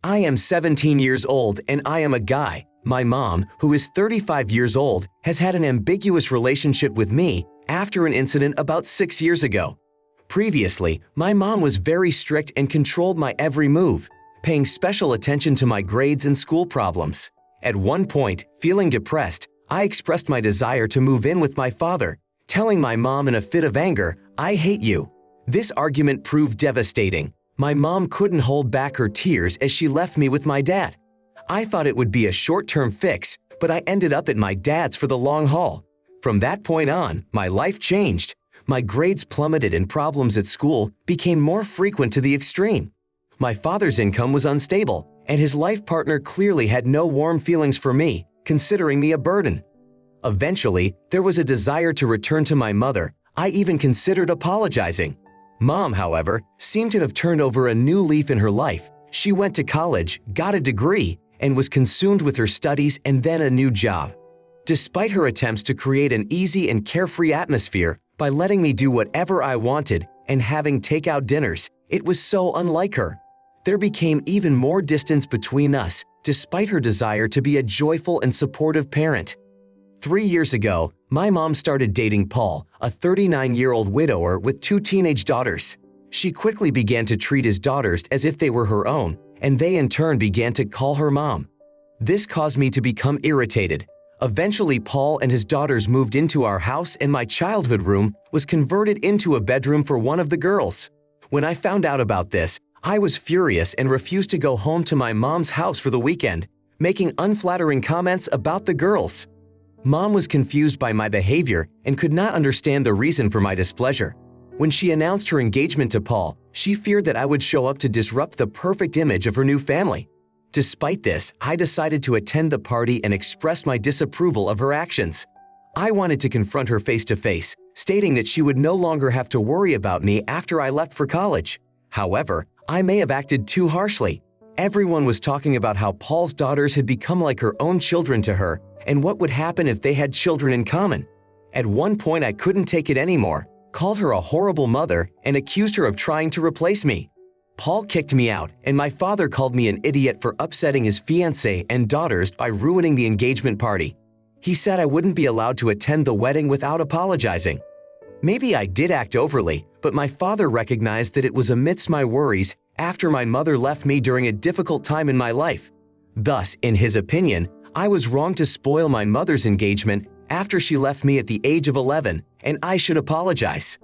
I am 17 years old and I am a guy. My mom, who is 35 years old, has had an ambiguous relationship with me after an incident about 6 years ago. Previously, my mom was very strict and controlled my every move, paying special attention to my grades and school problems. At one point, feeling depressed, I expressed my desire to move in with my father, telling my mom in a fit of anger, "I hate you." This argument proved devastating. My mom couldn't hold back her tears as she left me with my dad. I thought it would be a short-term fix, but I ended up at my dad's for the long haul. From that point on, my life changed. My grades plummeted and problems at school became more frequent to the extreme. My father's income was unstable, and his life partner clearly had no warm feelings for me, considering me a burden. Eventually, there was a desire to return to my mother. I even considered apologizing. Mom, however, seemed to have turned over a new leaf in her life. She went to college, got a degree, and was consumed with her studies and then a new job. Despite her attempts to create an easy and carefree atmosphere by letting me do whatever I wanted and having takeout dinners, it was so unlike her. There became even more distance between us, despite her desire to be a joyful and supportive parent. 3 years ago, my mom started dating Paul, a 39-year-old widower with 2 teenage daughters. She quickly began to treat his daughters as if they were her own, and they in turn began to call her mom. This caused me to become irritated. Eventually, Paul and his daughters moved into our house and my childhood room was converted into a bedroom for one of the girls. When I found out about this, I was furious and refused to go home to my mom's house for the weekend, making unflattering comments about the girls. Mom was confused by my behavior and could not understand the reason for my displeasure. When she announced her engagement to Paul, she feared that I would show up to disrupt the perfect image of her new family. Despite this, I decided to attend the party and express my disapproval of her actions. I wanted to confront her face to face, stating that she would no longer have to worry about me after I left for college. However, I may have acted too harshly. Everyone was talking about how Paul's daughters had become like her own children to her and what would happen if they had children in common. At one point, I couldn't take it anymore, called her a horrible mother, and accused her of trying to replace me. Paul kicked me out, and my father called me an idiot for upsetting his fiancée and daughters by ruining the engagement party. He said I wouldn't be allowed to attend the wedding without apologizing. Maybe I did act overly, but my father recognized that it was amidst my worries after my mother left me during a difficult time in my life. Thus, in his opinion, I was wrong to spoil my mother's engagement after she left me at the age of 11, and I should apologize.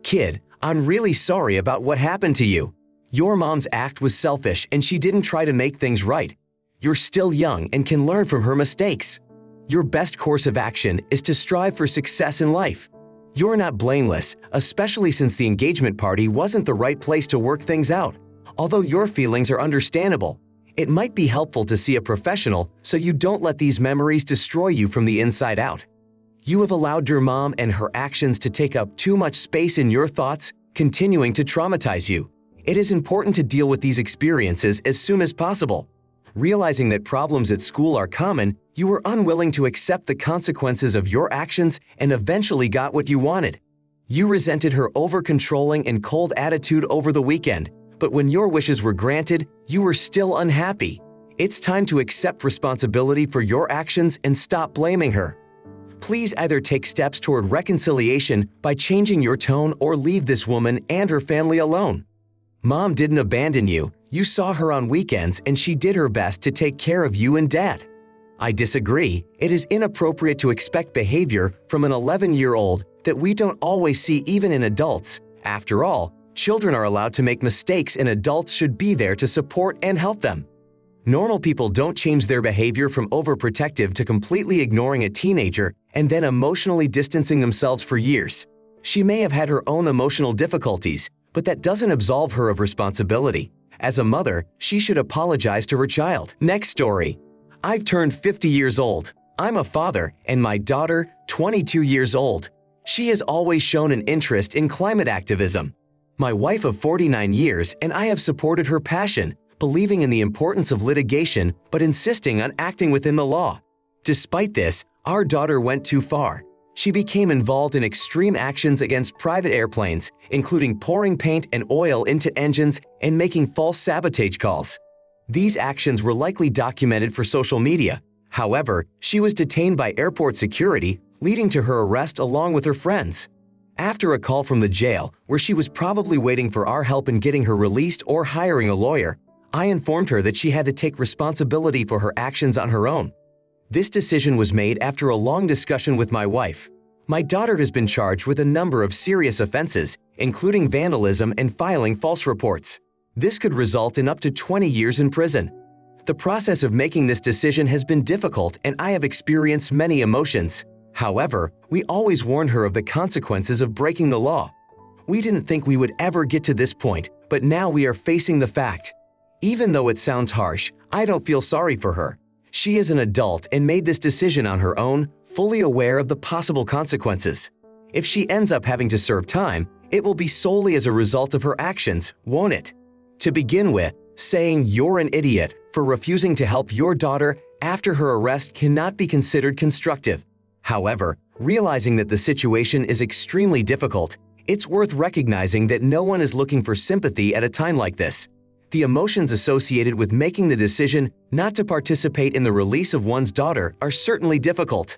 Kid, I'm really sorry about what happened to you. Your mom's act was selfish and she didn't try to make things right. You're still young and can learn from her mistakes. Your best course of action is to strive for success in life. You're not blameless, especially since the engagement party wasn't the right place to work things out. Although your feelings are understandable, it might be helpful to see a professional so you don't let these memories destroy you from the inside out. You have allowed your mom and her actions to take up too much space in your thoughts, continuing to traumatize you. It is important to deal with these experiences as soon as possible. Realizing that problems at school are common, you were unwilling to accept the consequences of your actions and eventually got what you wanted. You resented her over-controlling and cold attitude over the weekend, but when your wishes were granted, you were still unhappy. It's time to accept responsibility for your actions and stop blaming her. Please either take steps toward reconciliation by changing your tone or leave this woman and her family alone. Mom didn't abandon you. You saw her on weekends and she did her best to take care of you and Dad. I disagree. It is inappropriate to expect behavior from an 11-year-old that we don't always see even in adults. After all, children are allowed to make mistakes and adults should be there to support and help them. Normal people don't change their behavior from overprotective to completely ignoring a teenager and then emotionally distancing themselves for years. She may have had her own emotional difficulties, but that doesn't absolve her of responsibility. As a mother, she should apologize to her child. Next story. I've turned 50 years old. I'm a father, and my daughter, 22 years old. She has always shown an interest in climate activism. My wife of 49 years and I have supported her passion, believing in the importance of litigation but insisting on acting within the law. Despite this, our daughter went too far. She became involved in extreme actions against private airplanes, including pouring paint and oil into engines and making false sabotage calls. These actions were likely documented for social media. However, she was detained by airport security, leading to her arrest along with her friends. After a call from the jail, where she was probably waiting for our help in getting her released or hiring a lawyer, I informed her that she had to take responsibility for her actions on her own. This decision was made after a long discussion with my wife. My daughter has been charged with a number of serious offenses, including vandalism and filing false reports. This could result in up to 20 years in prison. The process of making this decision has been difficult and I have experienced many emotions. However, we always warned her of the consequences of breaking the law. We didn't think we would ever get to this point, but now we are facing the fact. Even though it sounds harsh, I don't feel sorry for her. She is an adult and made this decision on her own, fully aware of the possible consequences. If she ends up having to serve time, it will be solely as a result of her actions, won't it? To begin with, saying you're an idiot for refusing to help your daughter after her arrest cannot be considered constructive. However, realizing that the situation is extremely difficult, it's worth recognizing that no one is looking for sympathy at a time like this. The emotions associated with making the decision not to participate in the release of one's daughter are certainly difficult.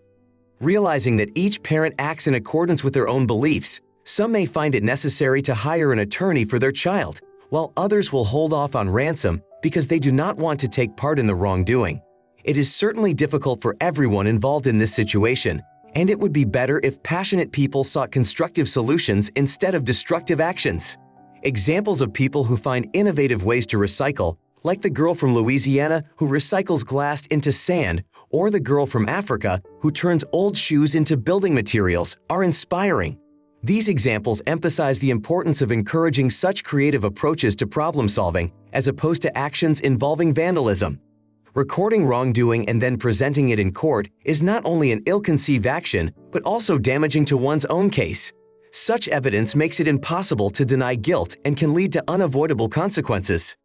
Realizing that each parent acts in accordance with their own beliefs, some may find it necessary to hire an attorney for their child, while others will hold off on ransom because they do not want to take part in the wrongdoing. It is certainly difficult for everyone involved in this situation, and it would be better if passionate people sought constructive solutions instead of destructive actions. Examples of people who find innovative ways to recycle, like the girl from Louisiana who recycles glass into sand, or the girl from Africa who turns old shoes into building materials, are inspiring. These examples emphasize the importance of encouraging such creative approaches to problem solving as opposed to actions involving vandalism. Recording wrongdoing and then presenting it in court is not only an ill-conceived action, but also damaging to one's own case. Such evidence makes it impossible to deny guilt and can lead to unavoidable consequences.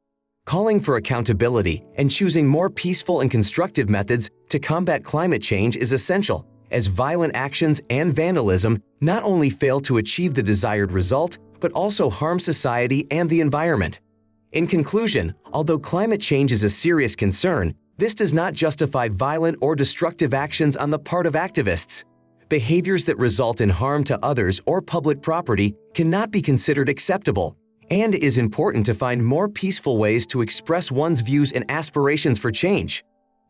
Calling for accountability and choosing more peaceful and constructive methods to combat climate change is essential, as violent actions and vandalism not only fail to achieve the desired result, but also harm society and the environment. In conclusion, although climate change is a serious concern, this does not justify violent or destructive actions on the part of activists. Behaviors that result in harm to others or public property cannot be considered acceptable, and it is important to find more peaceful ways to express one's views and aspirations for change.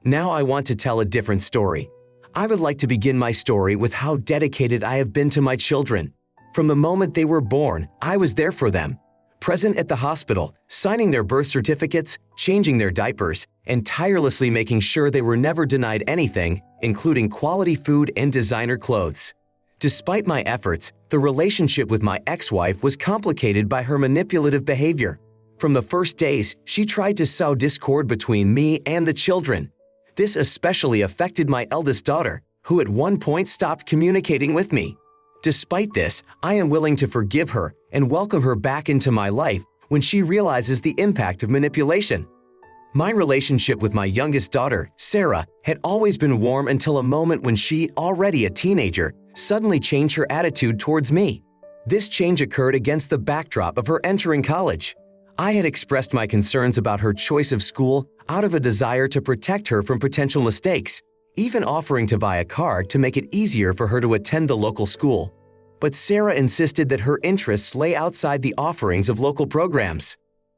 Now I want to tell a different story. I would like to begin my story with how dedicated I have been to my children. From the moment they were born, I was there for them, present at the hospital, signing their birth certificates, changing their diapers, and tirelessly making sure they were never denied anything, including quality food and designer clothes. Despite my efforts, the relationship with my ex-wife was complicated by her manipulative behavior. From the first days, she tried to sow discord between me and the children. This especially affected my eldest daughter, who at one point stopped communicating with me. Despite this, I am willing to forgive her and welcome her back into my life when she realizes the impact of manipulation. My relationship with my youngest daughter, Sarah, had always been warm until a moment when she, already a teenager, suddenly changed her attitude towards me. This change occurred against the backdrop of her entering college. I had expressed my concerns about her choice of school out of a desire to protect her from potential mistakes, even offering to buy a card to make it easier for her to attend the local school. But Sarah insisted that her interests lay outside the offerings of local programs.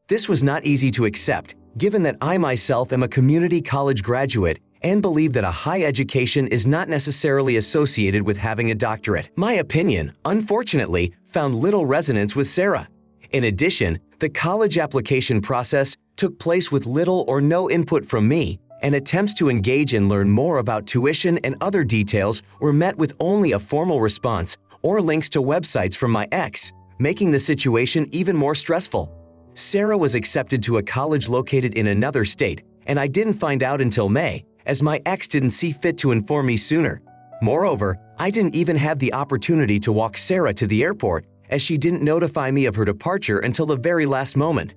This was not easy to accept, given that I myself am a community college graduate and believe that a high education is not necessarily associated with having a doctorate. My opinion, unfortunately, found little resonance with Sarah. In addition, the college application process took place with little or no input from me, and attempts to engage and learn more about tuition and other details were met with only a formal response or links to websites from my ex, making the situation even more stressful. Sarah was accepted to a college located in another state, and I didn't find out until May, as my ex didn't see fit to inform me sooner. Moreover, I didn't even have the opportunity to walk Sarah to the airport, as she didn't notify me of her departure until the very last moment.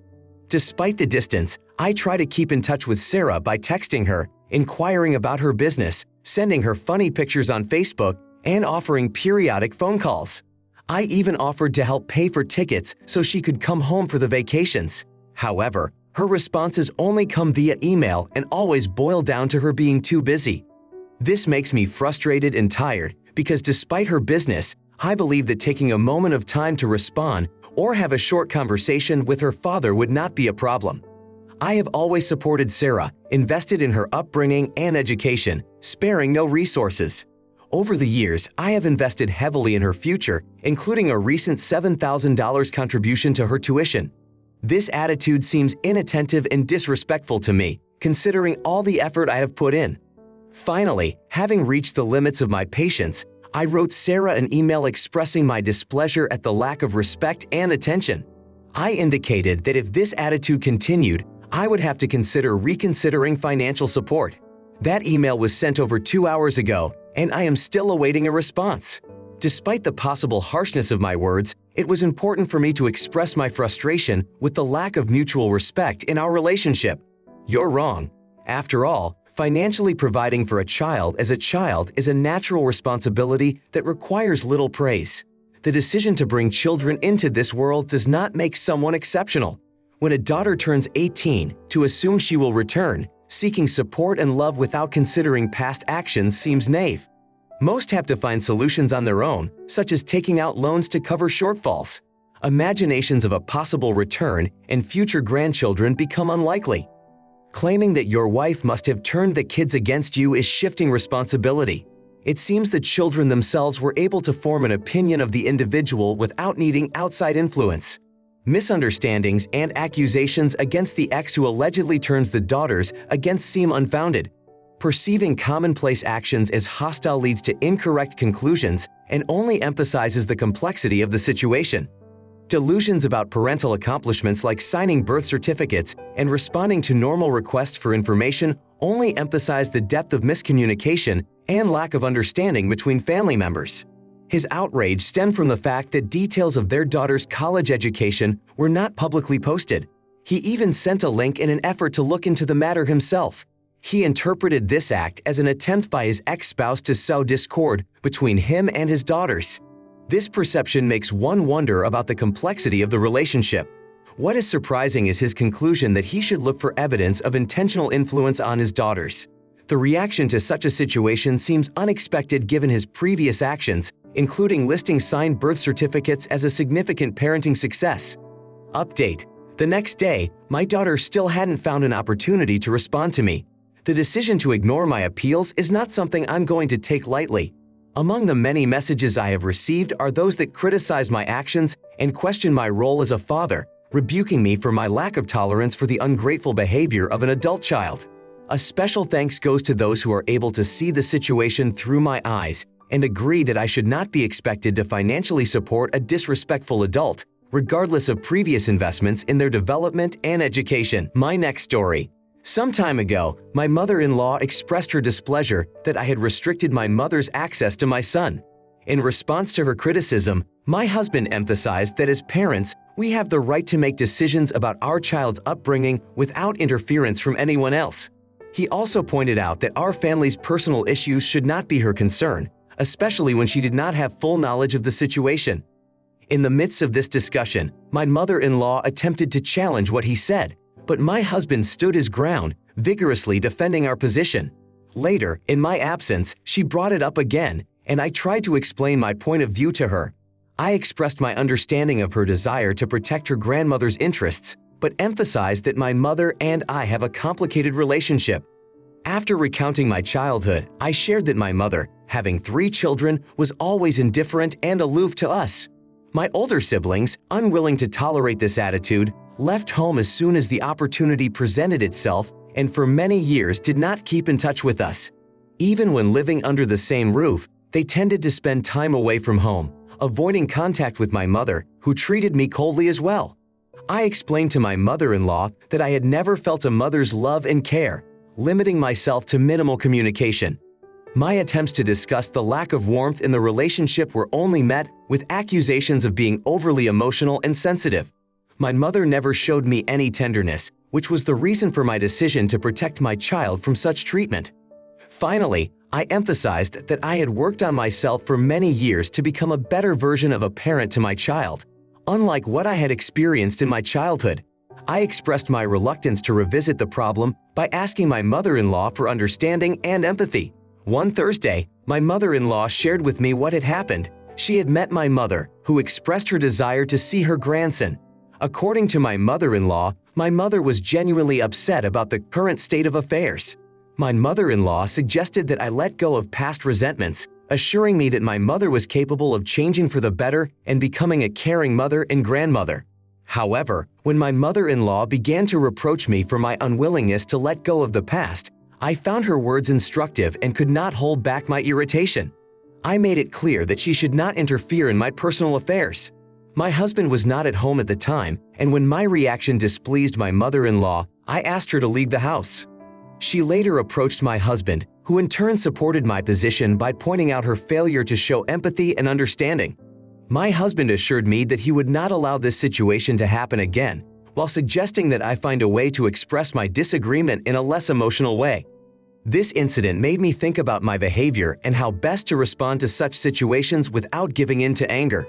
Despite the distance, I try to keep in touch with Sarah by texting her, inquiring about her business, sending her funny pictures on Facebook, and offering periodic phone calls. I even offered to help pay for tickets so she could come home for the vacations. However, Her responses only come via email and always boil down to her being too busy. This makes me frustrated and tired because despite her business, I believe that taking a moment of time to respond or have a short conversation with her father would not be a problem. I have always supported Sarah, invested in her upbringing and education, sparing no resources. Over the years, I have invested heavily in her future, including a recent $7,000 contribution to her tuition. This attitude seems inattentive and disrespectful to me, considering all the effort I have put in. Finally, having reached the limits of my patience, I wrote Sarah an email expressing my displeasure at the lack of respect and attention. I indicated that if this attitude continued, I would have to consider reconsidering financial support. That email was sent over 2 hours ago, and I am still awaiting a response. Despite the possible harshness of my words, it was important for me to express my frustration with the lack of mutual respect in our relationship. You're wrong. After all, financially providing for a child as a child is a natural responsibility that requires little praise. The decision to bring children into this world does not make someone exceptional. When a daughter turns 18, to assume she will return, seeking support and love without considering past actions seems naive. Most have to find solutions on their own, such as taking out loans to cover shortfalls. Imaginations of a possible return and future grandchildren become unlikely. Claiming that your wife must have turned the kids against you is shifting responsibility. It seems the children themselves were able to form an opinion of the individual without needing outside influence. Misunderstandings and accusations against the ex who allegedly turns the daughters against seem unfounded. Perceiving commonplace actions as hostile leads to incorrect conclusions and only emphasizes the complexity of the situation. Delusions about parental accomplishments like signing birth certificates and responding to normal requests for information only emphasize the depth of miscommunication and lack of understanding between family members. His outrage stemmed from the fact that details of their daughter's college education were not publicly posted. He even sent a link in an effort to look into the matter himself. He interpreted this act as an attempt by his ex-spouse to sow discord between him and his daughters. This perception makes one wonder about the complexity of the relationship. What is surprising is his conclusion that he should look for evidence of intentional influence on his daughters. The reaction to such a situation seems unexpected given his previous actions, including listing signed birth certificates as a significant parenting success. Update: the next day, my daughter still hadn't found an opportunity to respond to me. The decision to ignore my appeals is not something I'm going to take lightly. Among the many messages I have received are those that criticize my actions and question my role as a father, rebuking me for my lack of tolerance for the ungrateful behavior of an adult child. A special thanks goes to those who are able to see the situation through my eyes and agree that I should not be expected to financially support a disrespectful adult, regardless of previous investments in their development and education. My next story. Some time ago, my mother-in-law expressed her displeasure that I had restricted my mother's access to my son. In response to her criticism, my husband emphasized that as parents, we have the right to make decisions about our child's upbringing without interference from anyone else. He also pointed out that our family's personal issues should not be her concern, especially when she did not have full knowledge of the situation. In the midst of this discussion, my mother-in-law attempted to challenge what he said, but my husband stood his ground, vigorously defending our position. Later, in my absence, she brought it up again, and I tried to explain my point of view to her. I expressed my understanding of her desire to protect her grandmother's interests, but emphasized that my mother and I have a complicated relationship. After recounting my childhood, I shared that my mother, having 3 children, was always indifferent and aloof to us. My older siblings, unwilling to tolerate this attitude, left home as soon as the opportunity presented itself and for many years did not keep in touch with us. Even when living under the same roof, they tended to spend time away from home, avoiding contact with my mother, who treated me coldly as well. I explained to my mother-in-law that I had never felt a mother's love and care, limiting myself to minimal communication. My attempts to discuss the lack of warmth in the relationship were only met with accusations of being overly emotional and sensitive. My mother never showed me any tenderness, which was the reason for my decision to protect my child from such treatment. Finally, I emphasized that I had worked on myself for many years to become a better version of a parent to my child. Unlike what I had experienced in my childhood, I expressed my reluctance to revisit the problem by asking my mother-in-law for understanding and empathy. One Thursday, my mother-in-law shared with me what had happened. She had met my mother, who expressed her desire to see her grandson. According to my mother-in-law, my mother was genuinely upset about the current state of affairs. My mother-in-law suggested that I let go of past resentments, assuring me that my mother was capable of changing for the better and becoming a caring mother and grandmother. However, when my mother-in-law began to reproach me for my unwillingness to let go of the past, I found her words instructive and could not hold back my irritation. I made it clear that she should not interfere in my personal affairs. My husband was not at home at the time, and when my reaction displeased my mother-in-law, I asked her to leave the house. She later approached my husband, who in turn supported my position by pointing out her failure to show empathy and understanding. My husband assured me that he would not allow this situation to happen again, while suggesting that I find a way to express my disagreement in a less emotional way. This incident made me think about my behavior and how best to respond to such situations without giving in to anger.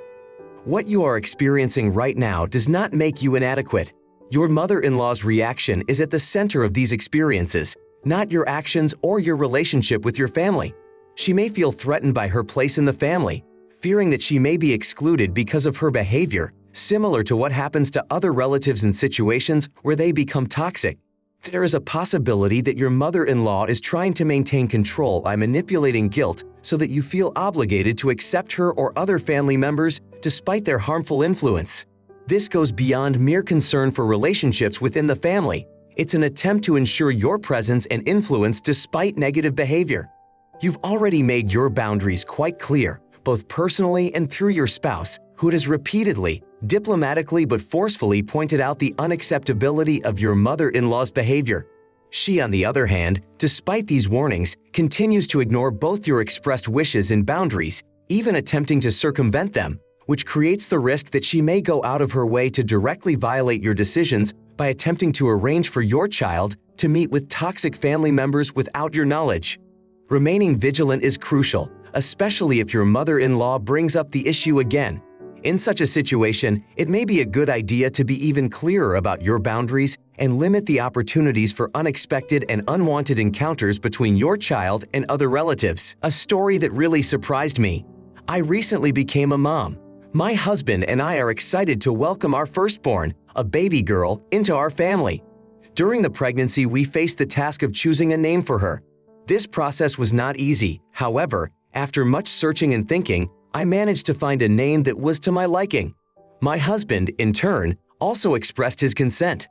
What you are experiencing right now does not make you inadequate. Your mother-in-law's reaction is at the center of these experiences, not your actions or your relationship with your family. She may feel threatened by her place in the family, fearing that she may be excluded because of her behavior, similar to what happens to other relatives in situations where they become toxic. There is a possibility that your mother-in-law is trying to maintain control by manipulating guilt so that you feel obligated to accept her or other family members despite their harmful influence. This goes beyond mere concern for relationships within the family. It's an attempt to ensure your presence and influence despite negative behavior. You've already made your boundaries quite clear, both personally and through your spouse, who has repeatedly, diplomatically but forcefully pointed out the unacceptability of your mother-in-law's behavior. She, on the other hand, despite these warnings, continues to ignore both your expressed wishes and boundaries, even attempting to circumvent them, which creates the risk that she may go out of her way to directly violate your decisions by attempting to arrange for your child to meet with toxic family members without your knowledge. Remaining vigilant is crucial, especially if your mother-in-law brings up the issue again. In such a situation, it may be a good idea to be even clearer about your boundaries and limit the opportunities for unexpected and unwanted encounters between your child and other relatives. A story that really surprised me. I recently became a mom. My husband and I are excited to welcome our firstborn, a baby girl, into our family. During the pregnancy, we faced the task of choosing a name for her. This process was not easy. However, after much searching and thinking, I managed to find a name that was to my liking. My husband, in turn, also expressed his consent.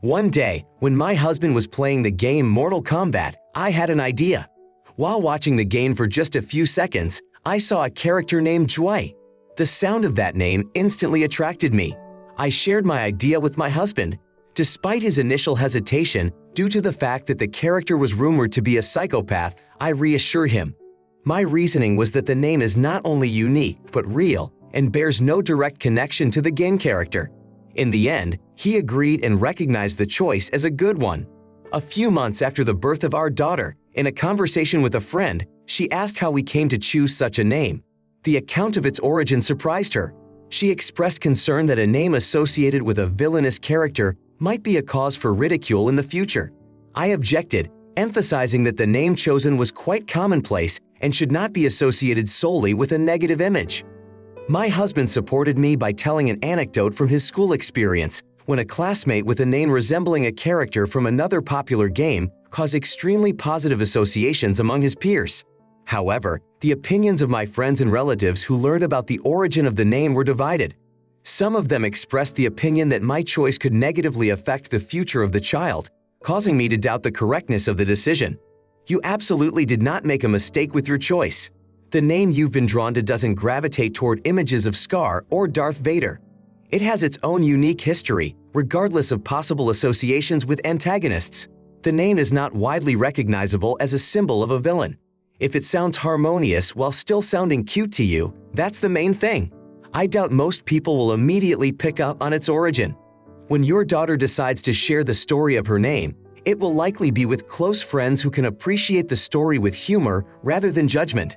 One day, when my husband was playing the game Mortal Kombat, I had an idea. While watching the game for just a few seconds, I saw a character named Joy. The sound of that name instantly attracted me. I shared my idea with my husband. Despite his initial hesitation, due to the fact that the character was rumored to be a psychopath, I reassured him. My reasoning was that the name is not only unique but real and bears no direct connection to the game character. In the end, he agreed and recognized the choice as a good one. A few months after the birth of our daughter, in a conversation with a friend, she asked how we came to choose such a name. The account of its origin surprised her. She expressed concern that a name associated with a villainous character might be a cause for ridicule in the future. I objected, emphasizing that the name chosen was quite commonplace and should not be associated solely with a negative image. My husband supported me by telling an anecdote from his school experience when a classmate with a name resembling a character from another popular game caused extremely positive associations among his peers. However, the opinions of my friends and relatives who learned about the origin of the name were divided. Some of them expressed the opinion that my choice could negatively affect the future of the child, causing me to doubt the correctness of the decision. You absolutely did not make a mistake with your choice. The name you've been drawn to doesn't gravitate toward images of Scar or Darth Vader. It has its own unique history, regardless of possible associations with antagonists. The name is not widely recognizable as a symbol of a villain. If it sounds harmonious while still sounding cute to you, that's the main thing. I doubt most people will immediately pick up on its origin. When your daughter decides to share the story of her name, it will likely be with close friends who can appreciate the story with humor rather than judgment.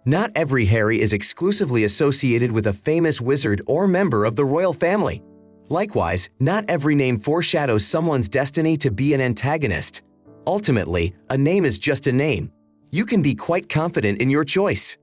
Not every Harry is exclusively associated with a famous wizard or member of the royal family. Likewise, not every name foreshadows someone's destiny to be an antagonist. Ultimately, a name is just a name. You can be quite confident in your choice.